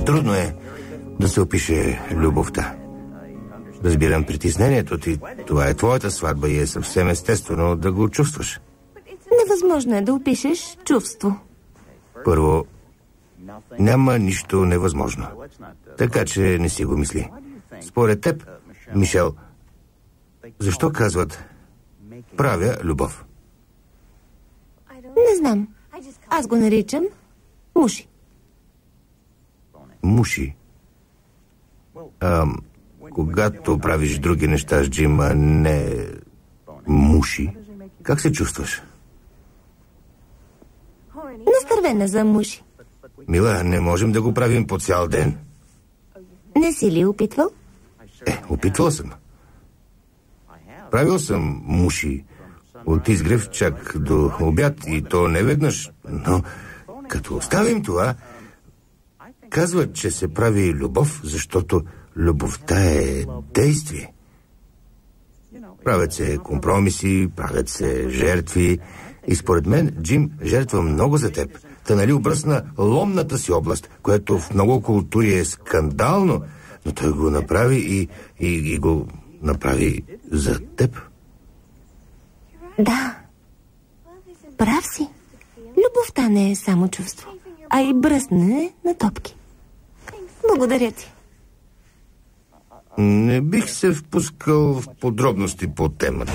Трудно е да се опише любовта. Разбирам притеснението ти. Това е твоята сватба и е съвсем естествено да го чувстваш. Невъзможно е да опишеш чувство. Първо, няма нищо невъзможно. Така че не си го мисли. Според теб, Мишел, защо казват правя любов? Не знам. Аз го наричам муши. Муши? Когато правиш други неща с Джим, а не муши, как се чувстваш? Настървена за муши. Мила, не можем да го правим по цял ден. Не си ли опитвал? Опитвал съм. Правил съм муши от изгрев чак до обяд и то не веднъж. Но като оставим това, казват, че се прави любов, защото любовта е действие. Правят се компромиси, правят се жертви. И според мен Джим жертва много за теб. Та нали обръсна ломната си област, което в много култури е скандално, но той го направи и го направи за теб. Да. Прав си. Любовта не е само чувство, а и бръсне на топки. Благодаря ти. Не бих се впускал в подробности по темата.